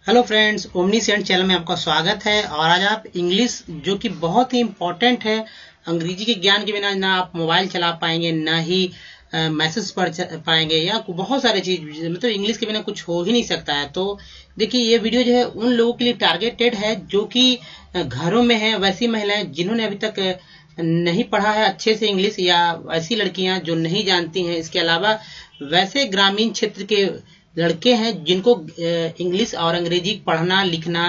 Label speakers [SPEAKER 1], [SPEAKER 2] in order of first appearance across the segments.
[SPEAKER 1] Hello friends, omniscient channel में आपका स्वागत है। और आज आप इंग्लिश जो कि बहुत ही इम्पोर्टेंट है, अंग्रेजी के ज्ञान के बिना ना आप मोबाइल चला पाएंगे, ना ही मैसेज पढ़ पाएंगे, या बहुत सारे चीज, मतलब इंग्लिश के बिना कुछ हो ही नहीं सकता है। तो देखिए, ये वीडियो जो है उन लोगों के लिए टारगेटेड है जो कि घरों में है, वैसी महिलाएं जिन्होंने अभी तक नहीं पढ़ा है अच्छे से इंग्लिश, या ऐसी लड़कियां जो नहीं जानती हैं। इसके अलावा वैसे ग्रामीण क्षेत्र के लड़के हैं जिनको इंग्लिश और अंग्रेजी पढ़ना लिखना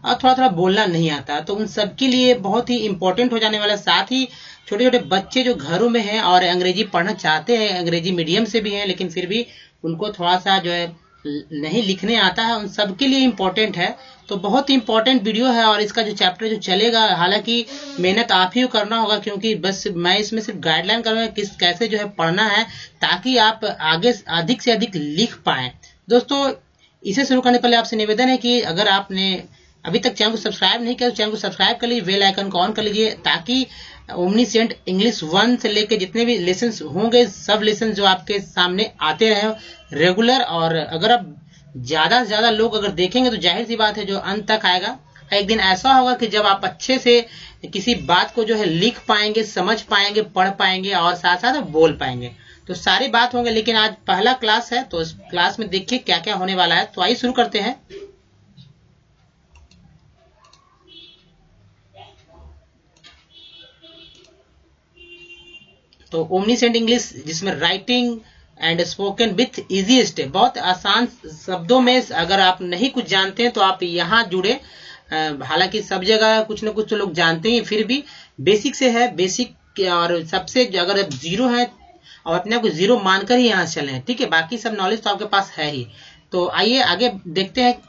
[SPEAKER 1] और थोड़ा थोड़ा बोलना नहीं आता, तो उन सबके लिए बहुत ही इंपॉर्टेंट हो जाने वाला। साथ ही छोटे छोटे बच्चे जो घरों में हैं और अंग्रेजी पढ़ना चाहते हैं, अंग्रेजी मीडियम से भी हैं, लेकिन फिर भी उनको थोड़ा सा जो है नहीं लिखने आता है, उन सबके लिए इम्पोर्टेंट है। तो बहुत ही इंपॉर्टेंट वीडियो है। और इसका जो चैप्टर जो चलेगा, हालांकि मेहनत आप ही को करना होगा, क्योंकि बस मैं इसमें सिर्फ गाइडलाइन करूंगा किस कैसे जो है पढ़ना है, ताकि आप आगे अधिक से अधिक लिख पाएं। दोस्तों, इसे शुरू करने पहले आपसे निवेदन है कि अगर आपने अभी तक चैनल को सब्सक्राइब नहीं किया तो चैनल को सब्सक्राइब कर लीजिए, बेल आइकन को ऑन कर लीजिए, ताकि ओमनीसेंट इंग्लिश 1 से लेके जितने भी लेसन होंगे, सब लेसन जो आपके सामने आते रहे रेगुलर। और अगर आप ज्यादा से ज्यादा लोग अगर देखेंगे तो जाहिर सी बात है जो अंत तक आएगा। एक दिन ऐसा होगा कि जब आप अच्छे से किसी बात को जो है लिख पाएंगे, समझ पाएंगे, पढ़ पाएंगे और साथ साथ बोल पाएंगे, तो सारी बात होंगे। लेकिन आज पहला क्लास है, तो इस क्लास में देखिए क्या क्या होने वाला है। तो आइए शुरू करते हैं। तो ओमनीसेंट इंग्लिश, जिसमें writing and spoken with easiest, बहुत आसान शब्दों में अगर आप नहीं कुछ जानते हैं तो आप यहाँ जुड़े। हालांकि सब जगह कुछ ना कुछ तो लोग जानते हैं, फिर भी बेसिक से है, बेसिक। और सबसे अगर आप जीरो है और अपने आप को जीरो मानकर ही यहाँ चले, ठीक है। बाकी सब नॉलेज तो आपके पास है ही। तो आइए आगे देखते हैं।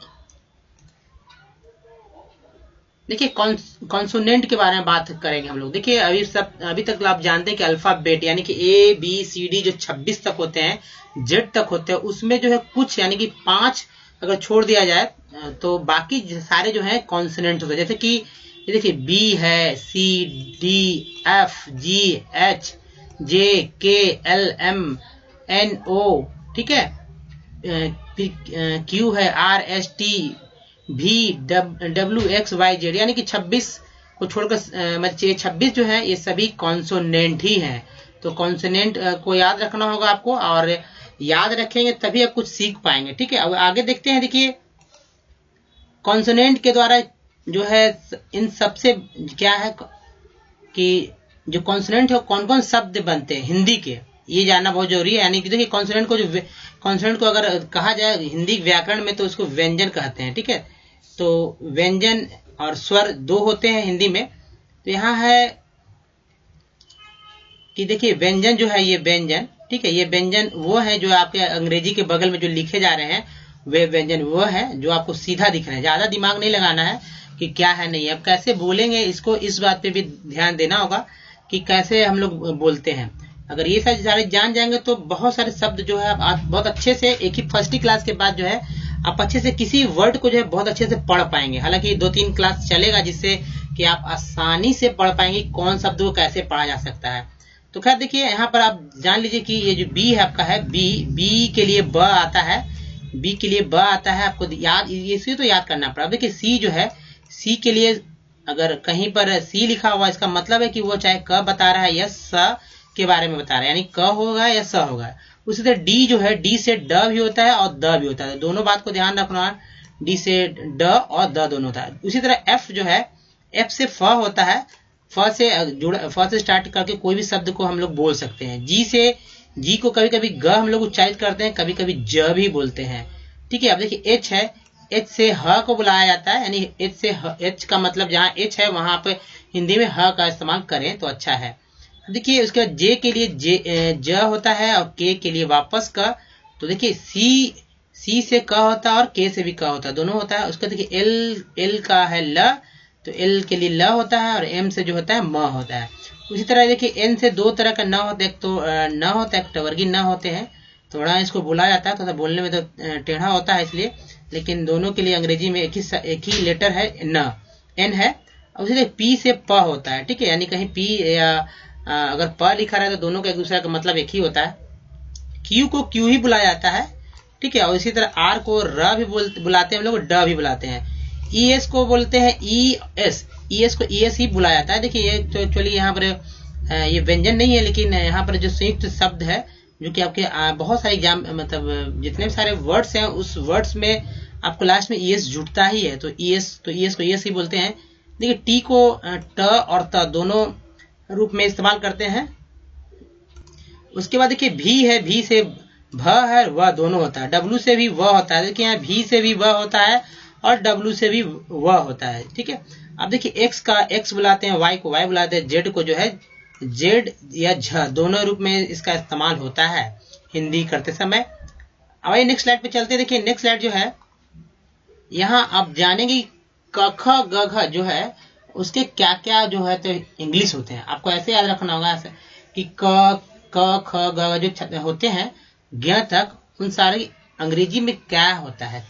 [SPEAKER 1] देखिए, कॉन्सोनेंट के बारे में बात करेंगे हम लोग। देखिए, अभी तक तो आप जानते हैं कि अल्फाबेट यानी कि ए बी सी डी जो 26 तक होते हैं, जेड तक होते हैं, उसमें जो है कुछ यानी कि 5 अगर छोड़ दिया जाए तो बाकी सारे जो है कॉन्सोनेंट होते हैं। जैसे कि ये देखिए, बी है, C D F G H J K L M N O, ठीक है। क्यू है, आर एस टी भी डब्ल्यू एक्स वाई जेड, यानी कि 26 को छोड़कर मतलब 26 जो है ये सभी कॉन्सोनेंट ही हैं। तो कॉन्सोनेंट को याद रखना होगा आपको, और याद रखेंगे तभी आप कुछ सीख पाएंगे, ठीक है। अब आगे देखते हैं। देखिए, कॉन्सोनेंट के द्वारा जो है इन सबसे क्या है कि जो कॉन्सोनेंट है कौन कौन शब्द बनते हैं हिंदी के, ये जानना बहुत जरूरी है। यानी कि देखिए, कॉन्सोनेंट को अगर कहा जाए हिंदी व्याकरण में तो उसको व्यंजन कहते हैं, ठीक है। तो व्यंजन और स्वर दो होते हैं हिंदी में। तो यहाँ है कि देखिए, व्यंजन जो है ये व्यंजन, ठीक है, ये व्यंजन वो है जो आपके अंग्रेजी के बगल में जो लिखे जा रहे हैं, वे व्यंजन वो है जो आपको सीधा दिख रहे हैं। ज्यादा दिमाग नहीं लगाना है कि क्या है नहीं। अब कैसे बोलेंगे इसको, इस बात पे भी ध्यान देना होगा कि कैसे हम लोग बोलते हैं। अगर ये सारे जान जाएंगे तो बहुत सारे शब्द जो है आप बहुत अच्छे से एक ही फर्स्ट क्लास के बाद जो है आप अच्छे से किसी वर्ड को जो है बहुत अच्छे से पढ़ पाएंगे। हालांकि 2-3 क्लास चलेगा जिससे कि आप आसानी से पढ़ पाएंगे कौन शब्द को कैसे पढ़ा जा सकता है। तो खैर देखिए, यहाँ पर आप जान लीजिए कि ये जो बी है आपका है, बी के लिए ब आता है, बी के लिए ब आता है। आपको याद इसी तो याद करना पड़ा। देखिए, सी जो है, सी के लिए अगर कहीं पर सी लिखा हुआ, इसका मतलब है कि वो चाहे क बता रहा है या स के बारे में बता रहा है, यानी क होगा या स होगा। उसी तरह डी जो है, डी से ड भी होता है और द भी होता है, दोनों बात को ध्यान रखना। डी से ड और द दोनों होता है। उसी तरह एफ जो है, एफ से फ होता है, फ से स्टार्ट करके कोई भी शब्द को हम लोग बोल सकते हैं। जी को कभी कभी ग हम लोग उच्चारित करते हैं, कभी कभी ज भी बोलते हैं, ठीक है। अब देखिए, एच है, एच से ह को बुलाया जाता है, यानी एच से एच का मतलब जहाँ एच है वहां पे हिंदी में ह का इस्तेमाल करें तो अच्छा है। देखिए, उसके बाद जे के लिए ज होता है और के के लिए वापस क। तो देखिए, सी से क होता है और के से भी क होता है, दोनों होता है। उसका देखिए, एल का है ल, तो एल के लिए ल होता है, और एम से जो होता है म होता है। उसी तरह देखिए, एन से दो तरह का न होता है, एक तो न होता है, एक टवर्गी न होते हैं। थोड़ा इसको बोला जाता है, थोड़ा बोलने में तो टेढ़ा होता है इसलिए, लेकिन दोनों के लिए अंग्रेजी में एक ही लेटर है, न, एन है। उसी तरह पी से प होता है, ठीक है, यानी कहीं पी या अगर प लिखा रहा है तो दोनों का एक दूसरे का मतलब एक ही होता है। क्यू को क्यू ही बुलाया जाता है, ठीक है। और इसी तरह आर को र भी बुलाते हैं हम लोग, ड भी बुलाते हैं। ईएस को बोलते हैं ईएस, ईएस को ईएस ही बुलाया जाता है। देखिए ये तो एक्चुअली यहाँ पर ये व्यंजन नहीं है, लेकिन यहाँ पर जो संयुक्त शब्द है जो कि आपके बहुत सारे एग्जाम मतलब जितने भी सारे वर्ड्स हैं उस वर्ड्स में आपको लास्ट में ईएस जुड़ता ही है, तो ईएस को ईएस ही बोलते हैं। देखिए टी को ट और त दोनों रूप में इस्तेमाल करते हैं। उसके बाद देखिए भी है, भी से भ है, व दोनों होता है। डब्ल्यू से भी व होता है, देखिए यहाँ भी से भी व होता है और डब्ल्यू से भी व होता है, ठीक है। अब देखिए एक्स का एक्स बुलाते हैं, वाई को वाई बुलाते हैं, जेड को जो है जेड या झ दोनों रूप में इसका इस्तेमाल होता है हिंदी करते समय। अब ये नेक्स्ट स्लाइड पे चलते हैं। देखिए नेक्स्ट स्लाइड जो है यहाँ आप जानेंगे क ख ग घ जो है उसके क्या क्या जो है तो इंग्लिश होते हैं। आपको ऐसे याद रखना होगा ऐसे कि क ख ग जो होते हैं ज्ञ तक, उन सारे अंग्रेजी में क्या होता है,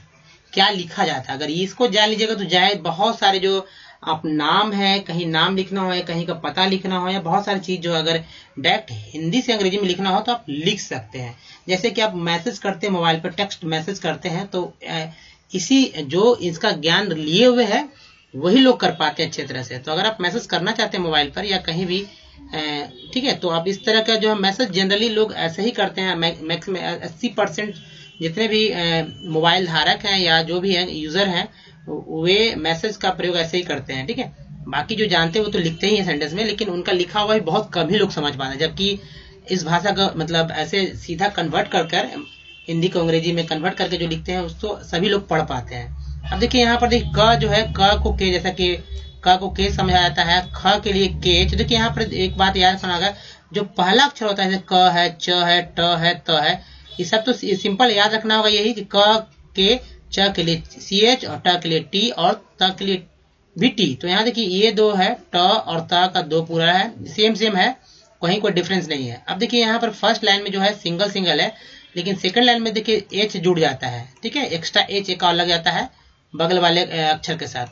[SPEAKER 1] क्या लिखा जाता है। अगर इसको जान लीजिएगा तो जाए बहुत सारे जो आप नाम है, कहीं नाम लिखना हो या कहीं का पता लिखना हो या बहुत सारी चीज जो अगर डायरेक्ट हिंदी से अंग्रेजी में लिखना हो तो आप लिख सकते हैं। जैसे कि आप मैसेज करते हैं मोबाइल पर, टेक्स्ट मैसेज करते हैं, तो इसी जो इसका ज्ञान लिए हुए है वही लोग कर पाते हैं अच्छे तरह से। तो अगर आप मैसेज करना चाहते हैं मोबाइल पर या कहीं भी, ठीक है, तो आप इस तरह का जो है मैसेज जनरली लोग ऐसे ही करते हैं। मैक्सिमम 80% जितने भी मोबाइल धारक हैं या जो भी है यूजर हैं वे मैसेज का प्रयोग ऐसे ही करते हैं, ठीक है। बाकी जो जानते हैं वो तो लिखते ही हैं सेंटेंस में, लेकिन उनका लिखा हुआ भी बहुत कम ही लोग समझ पाते हैं। जबकि इस भाषा का मतलब ऐसे सीधा कन्वर्ट कर हिंदी को अंग्रेजी में कन्वर्ट करके जो लिखते हैं उसको सभी लोग पढ़ पाते हैं। अब देखिए यहाँ पर देखिए क जो है, क को के, जैसा कि क को के समझा जाता है, ख के लिए के। तो देखिए यहाँ पर एक बात याद रखना होगा, जो पहला अक्षर होता है जैसे क है, च है, ट है, त है, ये सब तो सिंपल याद रखना होगा यही कि क के, च के लिए CH और ट के लिए T और त के लिए भी T। तो यहाँ देखिए ये दो है, ट और त का दो पूरा है, सेम है, कहीं कोई डिफरेंस नहीं है। अब देखिए यहाँ पर फर्स्ट लाइन में जो है सिंगल है, लेकिन सेकंड लाइन में देखिए H जुड़ जाता है, ठीक है, एक्स्ट्रा H एक और लग जाता है बगल वाले अक्षर के साथ।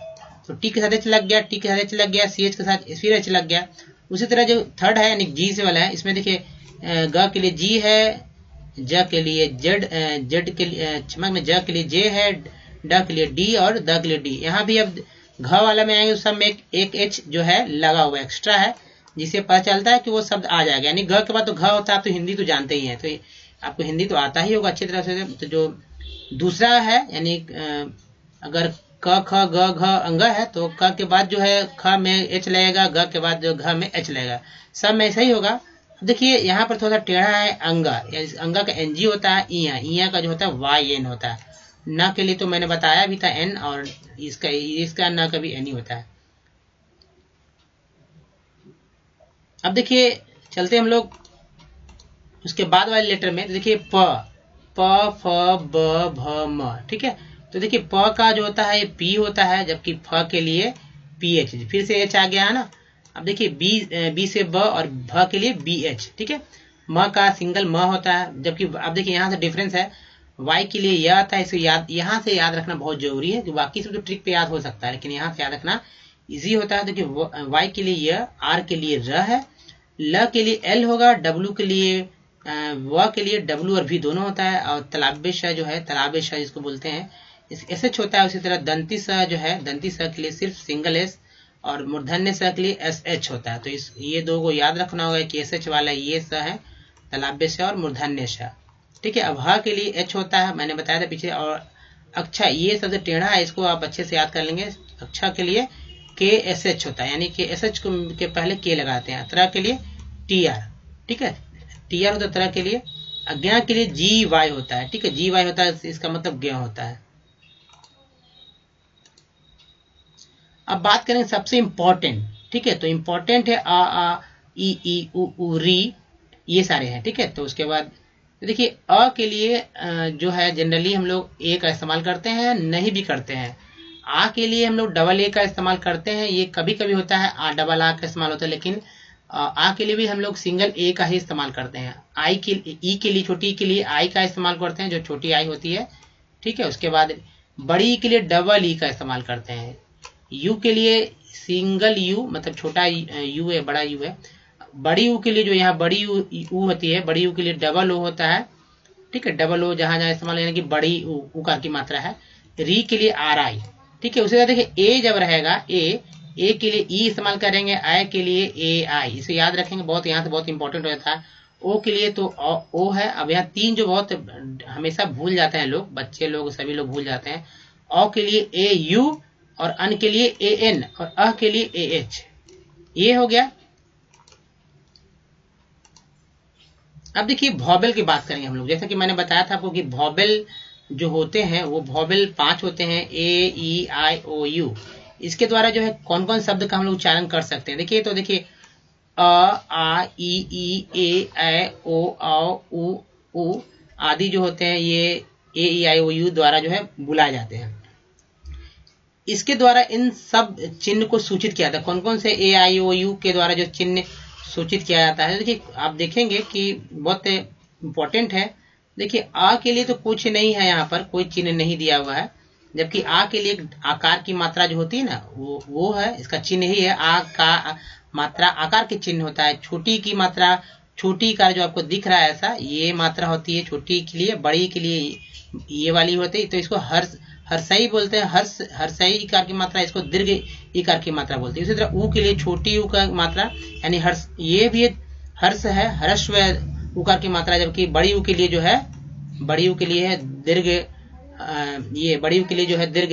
[SPEAKER 1] तो T के साथ H लग गया, T के साथ H लग गया, CH के साथ फिर H लग गया। उसी तरह जो थर्ड है यानी G से वाला है, इसमें देखिए ग के लिए G है, ज के लिए जेड, जेड के लिए चमक में ज के लिए J है, ड के लिए D और द के लिए D। यहाँ भी अब घ वाला में आएंगे, उस सब में एक H जो है लगा हुआ एक्स्ट्रा है, जिससे पता चलता है कि वो शब्द आ जाएगा। यानी ग के बाद तो घ होता है, आप तो हिंदी तो जानते ही हैं, तो आपको हिंदी तो आता ही होगा अच्छी तरह से। तो जो दूसरा है यानी अगर क ख ग घ अंग है तो क के बाद जो है ख में H लगेगा, ग के बाद जो घ में H लगेगा, सब में ऐसा ही होगा। देखिए यहाँ पर थोड़ा टेढ़ा है अंगा, इस अंगा का NG होता है, इया का जो होता है YN होता है। न के लिए तो मैंने बताया भी था N, और इसका न का भी N ही होता है। अब देखिए चलते हम लोग उसके बाद वाले लेटर में। तो देखिए प फ ब भ म, ठीक है। तो देखिए प का जो होता है ये P होता है, जबकि फ के लिए PH, फिर से H आ गया है ना। अब देखिए बी से ब और भ के लिए BH, ठीक है। म का सिंगल म होता है, जबकि अब देखिए यहाँ से डिफरेंस है, Y के लिए यह आता है, इसे यहाँ से याद रखना बहुत जरूरी है। जो बाकी सब तो ट्रिक पे याद हो सकता है, लेकिन यहाँ से याद रखना इजी होता है। देखिए Y के लिए यह, R के लिए र है, ल के लिए L होगा, W के लिए व के लिए W और V दोनों होता है, और तलाबे श जो है, तलाबे श जिसको बोलते हैं, SH होता है। उसी तरह दंती स जो है, दंती स के लिए सिर्फ सिंगल S और मूर्धन्य स के लिए SH होता है। तो ये दो को याद रखना होगा कि SH वाला ये स है, तलाबे श और मूर्धन्य श, ठीक है। अब ह के लिए H होता है, मैंने बताया था पीछे। और अक्षा ये सबसे टेढ़ा है, इसको आप अच्छे से याद कर लेंगे। अक्षा के लिए KSH होता है, यानी कि SH के पहले K लगाते हैं। तरह के लिए TR, ठीक है, TR होता है तरह के लिए। अज्ञा के लिए GY होता है, ठीक है, GY होता है, इसका मतलब ज्ञ होता है। अब बात करें सबसे इम्पोर्टेंट, ठीक है, तो इम्पोर्टेंट है आ ई उ री, ये सारे हैं, ठीक है। तो उसके बाद देखिए अ के लिए जो है जनरली हम लोग ए का इस्तेमाल करते हैं, नहीं भी करते हैं। आ के लिए हम लोग डबल ए का इस्तेमाल करते हैं, ये कभी कभी होता है आ डबल आ का इस्तेमाल होता है, लेकिन आ के लिए भी हम लोग सिंगल ए का ही इस्तेमाल करते हैं। आई के ई के लिए, छोटी ई के लिए आई का इस्तेमाल करते हैं, जो छोटी आई होती है, ठीक है। उसके बाद बड़ी ई के लिए डबल ई का इस्तेमाल करते हैं। यू के लिए सिंगल यू, मतलब छोटा यू है, बड़ा यू है। बड़ी यू के लिए जो यहाँ बड़ी यू होती है, बड़ी यू के लिए डबल ओ होता है, ठीक है, डबल ओ जहां जहां इस्तेमाल, यानी कि बड़ी उकार की मात्रा है। री के लिए आर आई, ठीक है। उसी तरह देखिए ए जब रहेगा ए के लिए ई इस्तेमाल करेंगे, आई के लिए ए आई, इसे याद रखेंगे, बहुत यहाँ से बहुत इंपॉर्टेंट हो जाता है। ओ के लिए तो ओ है। अब यहाँ तीन जो बहुत हमेशा भूल जाते हैं लोग, बच्चे लोग सभी लोग भूल जाते हैं। ओ के लिए ए यू और अन के लिए ए एन और अ के लिए ए एच, ये हो गया। अब देखिए वॉवेल की बात करेंगे हम लोग। जैसा कि मैंने बताया था आपको कि वॉवेल जो होते हैं वो वॉवेल 5 होते हैं, ए ई आई ओ यू। इसके द्वारा जो है कौन कौन शब्द का हम लोग उच्चारण कर सकते हैं। देखिए तो देखिए अ आ ई ए ओ उ आदि जो होते हैं ये ए ई आई ओ यू द्वारा जो है बुलाए जाते हैं। इसके द्वारा इन सब चिन्ह को सूचित किया जाता है। कौन कौन से ए आई ओ यू के द्वारा जो चिन्ह सूचित किया जाता है, देखिए आप देखेंगे कि बहुत इंपॉर्टेंट है। देखिए आ के लिए तो कुछ नहीं है, यहाँ पर कोई चिन्ह नहीं दिया हुआ है, जबकि आ के लिए आकार की मात्रा जो होती है ना वो है, इसका चिन्ह ही है। आ का मात्रा आकार के चिन्ह होता है। छोटी की मात्रा, छोटी का जो आपको दिख रहा है ऐसा, ये मात्रा होती है छोटी के लिए। बड़ी के लिए ये वाली होती है, तो इसको हर्षई बोलते हैं। हर्षई इकार की मात्रा, इसको दीर्घ इकार की मात्रा बोलते हैं। इसी तरह ऊ के लिए छोटी ऊ का मात्रा यानी हर्ष, ये भी हर्ष है, हर्षव उकार की मात्रा। जबकि बड़ी ऊ के लिए जो है, बड़ी ऊ के लिए है दीर्घ, ये बड़ी ऊ के लिए जो है दीर्घ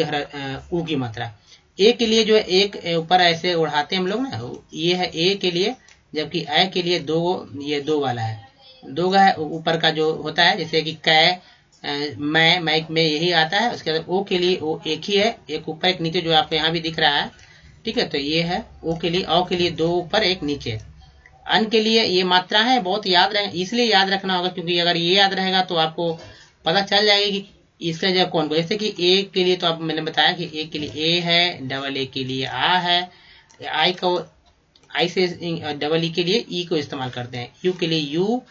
[SPEAKER 1] ऊ की मात्रा। ए के लिए जो है एक ऊपर ऐसे उड़ाते हैं हम लोग ना, ये है ए के लिए। जबकि ए के लिए दो, ये दो वाला है, दो का है ऊपर का जो होता है, जैसे कि कै मैं में यही आता है। उसके बाद ओ के लिए ओ एक ही है, एक ऊपर एक नीचे, जो आपको यहाँ भी दिख रहा है, ठीक है। तो ये है ओ के लिए, औ के लिए दो ऊपर एक नीचे। अन के लिए ये मात्रा है, बहुत याद रहे, इसलिए याद रखना होगा क्योंकि अगर ये याद रहेगा तो आपको पता चल जाएगा कि इसका जगह कौन को। जैसे कि ए के लिए तो आप मैंने बताया कि ए के लिए ए है, डबल ए के लिए आ है, आई से डबल ई के लिए ई को इस्तेमाल करते हैं, यू के लिए यू,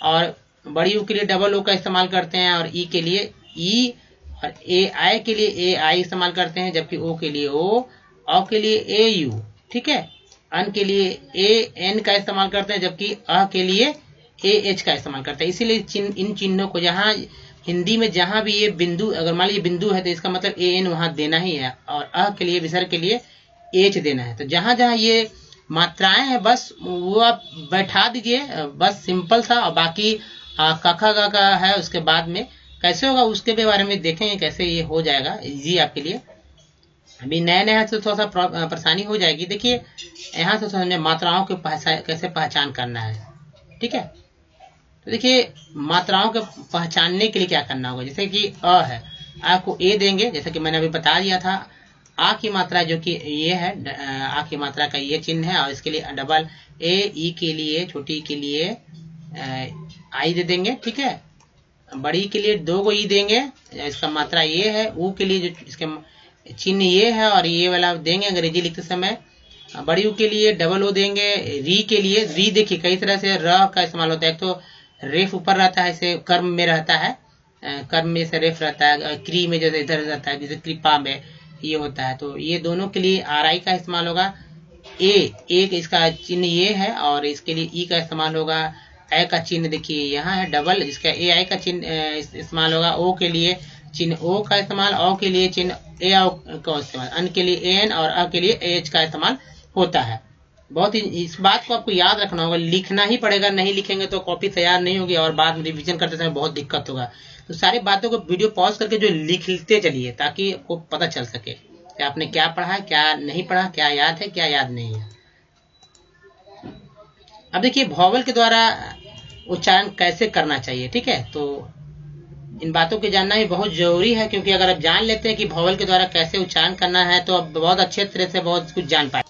[SPEAKER 1] और बड़ी यू के लिए डबल ओ का इस्तेमाल करते हैं, और ई के लिए ई, और ए आई के लिए ए आई इस्तेमाल करते हैं, जबकि ओ के लिए ओ के लिए ए यू, ठीक है। अन के लिए ए एन का इस्तेमाल करते हैं, जबकि अ के लिए ए एच का इस्तेमाल करते हैं। इसीलिए इन चिन्हों को जहाँ हिंदी में जहां भी ये बिंदु, अगर मान लीजिए बिंदु है तो इसका मतलब ए एन वहां देना ही है, और अ के लिए विसर्ग के लिए एच देना है। तो जहां जहां ये मात्राएं हैं बस वो आप बैठा दीजिए, बस सिंपल सा। और बाकी कखा गा का है उसके बाद में कैसे होगा उसके भी बारे में देखेंगे, कैसे ये हो जाएगा इजी आपके लिए। अभी नया नया से थोड़ा सा परेशानी हो जाएगी। देखिए यहाँ से समझे मात्राओं के कैसे पहचान करना है, ठीक है। तो देखिए मात्राओं के पहचानने के लिए क्या करना होगा। जैसे कि अ है, आ को ए देंगे, जैसे कि मैंने अभी बता दिया था। आ की मात्रा जो कि ये है, आ की मात्रा का ये चिन्ह है, और इसके लिए डबल ए, ई के लिए छोटी के लिए आई दे देंगे, ठीक है। बड़ी के लिए दो को ई देंगे, इसका मात्रा ये है। ऊ के लिए जो इसके चिन्ह ये है और ये वाला देंगे अंग्रेजी लिखते समय। बड़ी ऊ के लिए डबल ओ देंगे। री के लिए, री देखिए कई तरह से र का इस्तेमाल होता है। एक तो रेफ ऊपर रहता है, इसे कर्म में रहता है, कर्म में से रेफ रहता है, क्री में जैसे इधर रहता है, जैसे कृपा में ये होता है। तो ये दोनों के लिए आर आई का इस्तेमाल होगा। ए इसका चिन्ह ये है, और इसके लिए ई का इस्तेमाल होगा। ए का चिन्ह देखिए यहाँ है डबल, इसका ए आई का चिन्ह इस्तेमाल होगा। ओ के लिए चिन्ह ओ का इस्तेमाल, औ के लिए चिन्ह ए का इस्तेमाल, अन के लिए ए एन और अ के लिए ए एच का इस्तेमाल होता है। बहुत ही इस बात को आपको याद रखना होगा, लिखना ही पड़ेगा, नहीं लिखेंगे तो कॉपी तैयार नहीं होगी और बाद में रिवीजन करते समय बहुत दिक्कत होगा। तो सारी बातों को वीडियो पॉज करके जो लिखते चलिए, ताकि आपको पता चल सके कि आपने क्या पढ़ा, क्या नहीं पढ़ा, क्या याद है, क्या याद नहीं है। अब देखिए वॉवेल के द्वारा उच्चारण कैसे करना चाहिए, ठीक है। तो इन बातों को जानना भी बहुत जरूरी है, क्योंकि अगर आप जान लेते हैं कि वॉवेल के द्वारा कैसे उच्चारण करना है तो आप बहुत अच्छे तरह से बहुत कुछ जान पाए।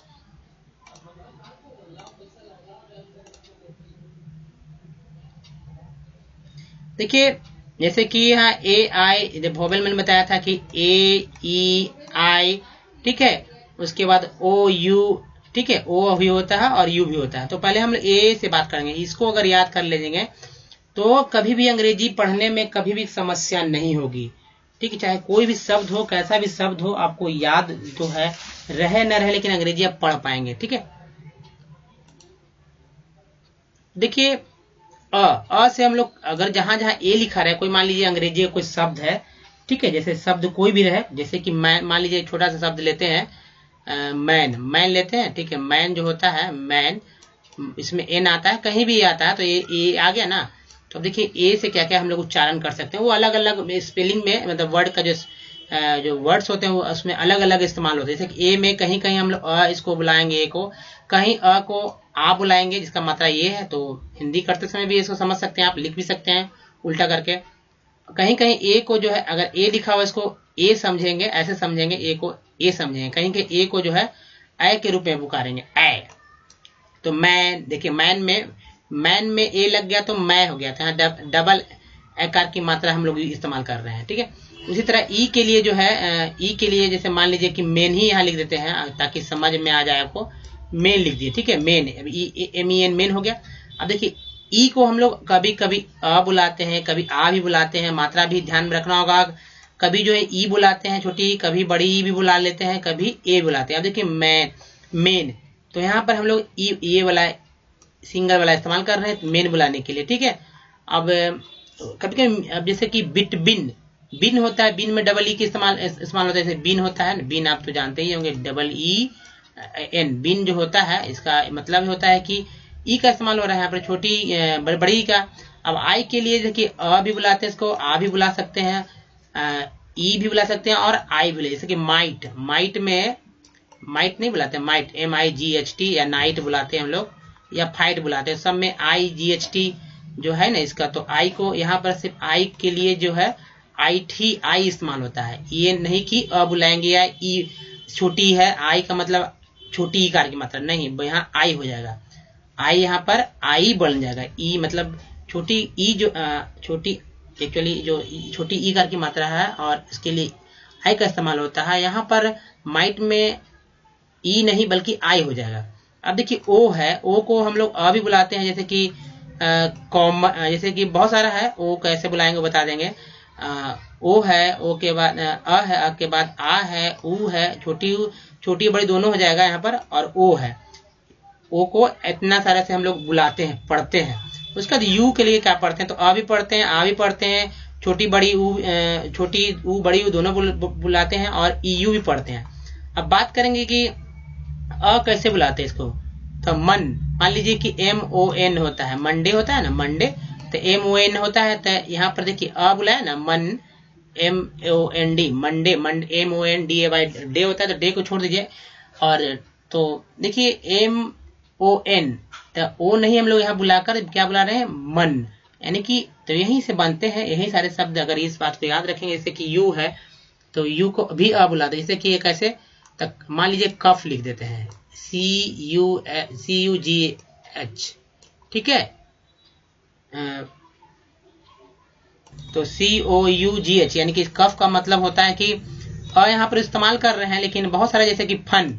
[SPEAKER 1] देखिए जैसे कि यहाँ ए आई, जब वॉवेल मैंने बताया था कि ए ई आई, ठीक है। उसके बाद ओ यू, ठीक है, ओ भी होता है और यू भी होता है। तो पहले हम ए से बात करेंगे। इसको अगर याद कर लेंगे तो कभी भी अंग्रेजी पढ़ने में कभी भी समस्या नहीं होगी, ठीक है। चाहे कोई भी शब्द हो, कैसा भी शब्द हो, आपको याद तो है, रहे न रहे, लेकिन अंग्रेजी आप पढ़ पाएंगे, ठीक है। देखिए अ से हम लोग अगर जहां जहां ए लिखा रहे, कोई मान लीजिए अंग्रेजी का कोई शब्द है, ठीक है, जैसे शब्द कोई भी रहे, जैसे कि मैन, मान लीजिए छोटा सा शब्द लेते हैं, मैन, मैन लेते हैं, ठीक है, मैन जो होता है मैन, इसमें एन आता है, कहीं भी आता है तो ये आ गया ना। तो अब देखिए ए से क्या क्या हम लोग उच्चारण कर सकते हैं, वो अलग अलग स्पेलिंग में, मतलब वर्ड का जो वर्ड्स होते हैं वो उसमें अलग अलग इस्तेमाल होते हैं। जैसे कि ए में कहीं कहीं हम लोग इसको बुलाएंगे, ए को, कहीं को आ बुलाएंगे, जिसका मात्रा ये है। तो हिंदी करते समय भी इसको समझ सकते हैं, आप लिख भी सकते हैं उल्टा करके। कहीं कहीं ए को जो है, अगर ए लिखा हुआ इसको ए समझेंगे, ऐसे समझेंगे, ए को ए समझेंगे, कहीं कहीं ए को जो है ए के रूप में पुकारेंगे, ए। तो मैन, देखिए मैन में ए लग गया तो मैं हो गया था, डबल एकार की मात्रा हम लोग इस्तेमाल कर रहे हैं, ठीक है। उसी तरह ई के लिए जो है, ई के लिए जैसे मान लीजिए कि मेन ही यहाँ लिख देते हैं ताकि समझ में आ जाए आपको, मेन लिख दिए, ठीक है, मेन, MEN मेन हो गया। अब देखिए ई को हम लोग कभी कभी अ बुलाते हैं, कभी आ भी बुलाते हैं, मात्रा भी ध्यान में रखना होगा। कभी जो है ई बुलाते हैं छोटी, कभी बड़ी ई भी बुला लेते हैं, कभी ए बुलाते हैं। अब देखिए मेन, तो यहाँ पर हम लोग ये वाला सिंगल वाला इस्तेमाल कर रहे हैं मेन बुलाने के लिए, ठीक है। अब कभी कभी, अब जैसे कि बिन होता है, बिन में डबल ई की इस्तेमाल होता है, जैसे बिन होता है, बिन आप तो जानते ही होंगे, EN, बिन जो होता है इसका मतलब होता है कि ई का इस्तेमाल हो रहा है यहाँ पर, छोटी बड़ी का। अब आई के लिए देखिए अ भी बुलाते हैं, इसको आ भी बुला सकते हैं, ई भी बुला सकते हैं और आई भी, जैसे कि माइट में, माइट नहीं बुलाते, माइट MIGHT, या नाइट बुलाते हैं हम लोग, या फाइट बुलाते हैं, सब में IGHT जो है ना इसका। तो आई को यहाँ पर सिर्फ आई के लिए जो है आई इस्तेमाल होता है, ये नहीं कि अ बुलाएंगे या ई छोटी है, आई का मतलब छोटी इकार की मात्रा नहीं, यहाँ आई हो जाएगा, आई यहाँ पर आई बन जाएगा, ई मतलब छोटी ई, जो छोटी एक्चुअली जो छोटी इकार की मात्रा है, और इसके लिए आई का इस्तेमाल होता है। यहाँ पर माइट में ई नहीं बल्कि आई हो जाएगा। अब देखिए ओ है, ओ को हम लोग अ भी बुलाते हैं, जैसे कि जैसे कि बहुत सारा है, ओ कैसे बुलाएंगे बता देंगे। ओ है, ओ के बाद अ है, अ के बाद आ है, ऊ है, छोटी बड़ी दोनों हो जाएगा यहाँ पर, और ओ है, ओ को इतना सारा से हम लोग बुलाते हैं, पढ़ते हैं। उसके बाद यू के लिए क्या पढ़ते हैं, तो अ भी पढ़ते हैं, आ भी पढ़ते हैं, छोटी बड़ी ऊ बड़ी ऊ दोनों बुलाते हैं, और EU भी पढ़ते हैं। अब बात करेंगे कि अ कैसे बुलाते हैं इसको, तो मान लीजिए कि MON होता है, मंडे होता है ना, मंडे, तो MON होता है, तो यहाँ पर देखिए अ बुलाया ना, MOND, मंडे, MONDAY, डे होता है, तो डे को छोड़ दीजिए। और तो देखिए MON, तो ओ नहीं हम लोग यहाँ बुलाकर क्या बुला रहे हैं, मन, यानी कि तो यहीं से बनते हैं यही सारे शब्द। अगर इस बात को याद रखेंगे, जैसे कि यू है तो यू को भी अ बुलाते हैं, जैसे कि कैसे, तक मान लीजिए कफ लिख देते हैं, CUGH, ठीक है, तो COUGH, यानी कि कफ का मतलब होता है कि अ यहाँ पर इस्तेमाल कर रहे हैं, लेकिन बहुत सारे जैसे कि फन,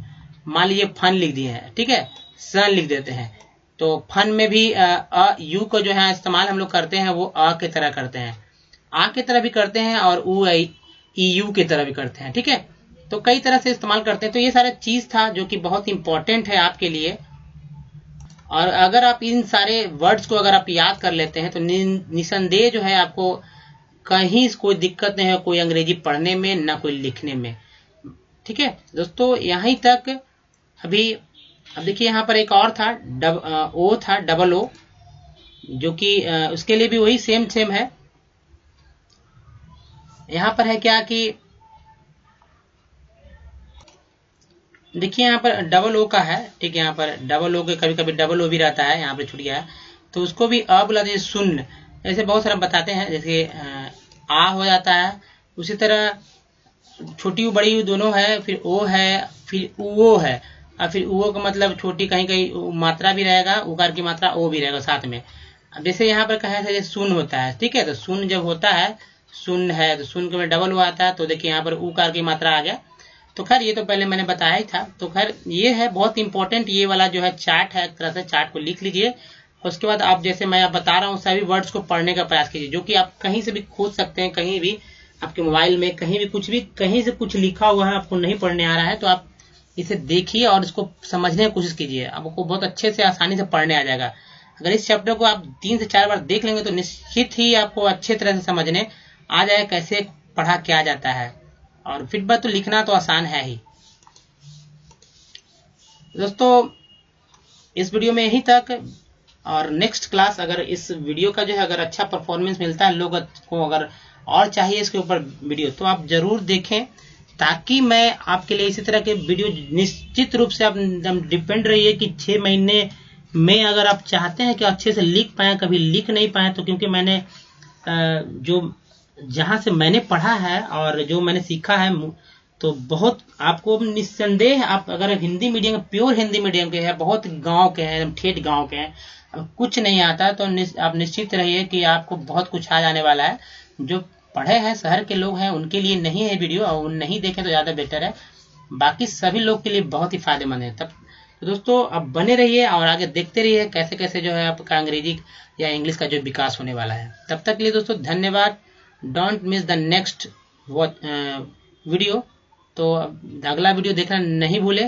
[SPEAKER 1] मान लीजिए फन लिख दिए हैं, ठीक है, सन लिख देते हैं, तो फन में भी यू को जो है इस्तेमाल हम लोग करते हैं, वो अ की तरह करते हैं, आ की तरह भी करते हैं, और EU की तरह भी करते हैं, ठीक है। तो कई तरह से इस्तेमाल करते हैं। तो ये सारा चीज था जो कि बहुत इंपॉर्टेंट है आपके लिए, और अगर आप इन सारे वर्ड्स को अगर आप याद कर लेते हैं तो निसंदेह जो है आपको कहीं कोई दिक्कत नहीं है, कोई अंग्रेजी पढ़ने में ना कोई लिखने में, ठीक है दोस्तों। यहीं तक अभी। अब देखिए यहाँ पर एक और था, ओ था, डबल ओ, जो कि उसके लिए भी वही सेम है। यहाँ पर है क्या कि देखिए यहाँ पर डबल ओ का है, ठीक है, यहाँ पर डबल ओ के कभी कभी डबल ओ भी रहता है, यहाँ पर छूट गया है, तो उसको भी अ बुलाते हैं, सुन, ऐसे बहुत सारा बताते हैं, जैसे आ हो जाता है। उसी तरह छोटी ऊ बड़ी ऊ दोनों है, फिर ओ है, फिर ऊ है, और फिर ऊ का मतलब छोटी कहीं कहीं मात्रा भी रहेगा, उकार की मात्रा ओ भी रहेगा साथ में। अब जैसे यहाँ पर कहा है सुन होता है, ठीक है, तो सुन जब होता है, सुन है तो सुन के डबल हुआ आता है, तो देखिए यहाँ पर उकार की मात्रा आ गया। तो खैर ये तो पहले मैंने बताया ही था। तो खैर ये है बहुत इंपॉर्टेंट, ये वाला जो है चार्ट है, एक तरह से चार्ट को लिख लीजिए। उसके बाद आप जैसे मैं आप बता रहा हूँ सभी वर्ड्स को पढ़ने का प्रयास कीजिए, जो कि आप कहीं से भी खोज सकते हैं, कहीं भी आपके मोबाइल में कहीं भी कहीं से कुछ लिखा हुआ है, आपको नहीं पढ़ने आ रहा है तो आप इसे देखिए और इसको समझने की कोशिश कीजिए, आपको बहुत अच्छे से आसानी से पढ़ने आ जाएगा। अगर इस चैप्टर को आप 3 से 4 बार देख लेंगे तो निश्चित ही आपको अच्छे तरह से समझने आ जाए कैसे पढ़ा क्या जाता है। और फिर बात तो लिखना तो आसान है ही। दोस्तों इस वीडियो में यहीं तक, और नेक्स्ट क्लास अगर इस वीडियो का जो है अगर अच्छा परफॉर्मेंस मिलता है लोगों को, अगर और चाहिए इसके ऊपर वीडियो तो आप जरूर देखें, ताकि मैं आपके लिए इसी तरह के वीडियो निश्चित रूप से आप डिपेंड रहिए कि 6 महीने में अगर आप चाहते हैं कि अच्छे से लिख पाए, कभी लिख नहीं पाए तो क्योंकि मैंने जो जहां से मैंने पढ़ा है और जो मैंने सीखा है तो बहुत आपको निस्संदेह, आप अगर Hindi medium pure Hindi medium के हैं, बहुत गांव के हैं, ठेठ गांव के हैं, कुछ नहीं आता तो आप निश्चित रहिए कि आपको बहुत कुछ आ जाने वाला है। जो पढ़े हैं शहर के लोग हैं उनके लिए नहीं है वीडियो, और नहीं देखें तो ज़्यादा बेटर है, बाकी सभी लोग के लिए बहुत ही फायदेमंद है। तब तो दोस्तों अब बने रहिए और आगे देखते रहिए कैसे कैसे जो है आपका अंग्रेजी या इंग्लिश का जो विकास होने वाला है। तब तक के लिए दोस्तों धन्यवाद। Don't miss the next video. तो अगला वीडियो देखना नहीं भूले।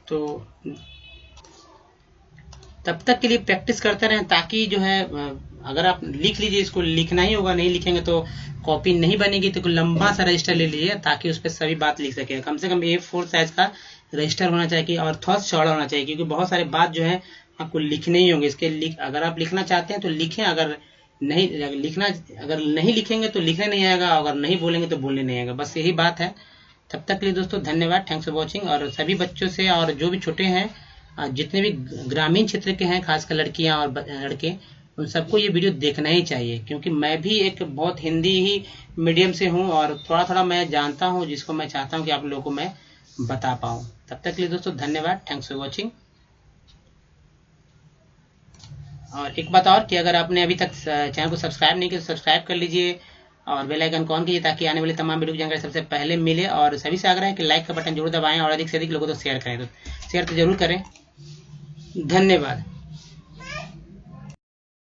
[SPEAKER 1] तो तब तक के लिए प्रैक्टिस करते रहें, ताकि जो है अगर आप लिख लीजिए, इसको लिखना ही होगा, नहीं लिखेंगे तो कॉपी नहीं बनेगी, तो लंबा सा रजिस्टर ले लीजिए ताकि उस पर सभी बात लिख सके। कम से कम A4 साइज का रजिस्टर होना चाहिए और थोड़ा चौड़ा होना चाहिए, क्योंकि बहुत सारे बात जो है आपको लिखने ही होंगे। इसके अगर आप लिखना चाहते हैं तो लिखें, अगर नहीं लिखेंगे तो लिखने नहीं आएगा, अगर नहीं बोलेंगे तो बोलने नहीं आएगा, बस यही बात है। तब तक के लिए दोस्तों धन्यवाद, थैंक्स फॉर वॉचिंग। और सभी बच्चों से और जो भी छोटे हैं, जितने भी ग्रामीण क्षेत्र के हैं, खासकर लड़कियां और लड़के, उन सबको ये वीडियो देखना ही चाहिए, क्योंकि मैं भी एक बहुत हिंदी ही मीडियम से हूँ और थोड़ा थोड़ा मैं जानता हूँ, जिसको मैं चाहता हूँ कि आप लोगों को मैं बता पाऊँ। तब तक के लिए दोस्तों धन्यवाद, थैंक्स फॉर वॉचिंग। और एक बात और कि अगर आपने अभी तक चैनल को सब्सक्राइब नहीं किया तो सब्सक्राइब कर लीजिए और बेल आइकन को ऑन कीजिए, ताकि आने वाली तमाम वीडियो की जानकारी सबसे पहले मिले। और सभी से आग्रह है कि लाइक का बटन जरूर दबाएं और अधिक से अधिक लोगों को शेयर करें, तो शेयर तो जरूर करें। धन्यवाद।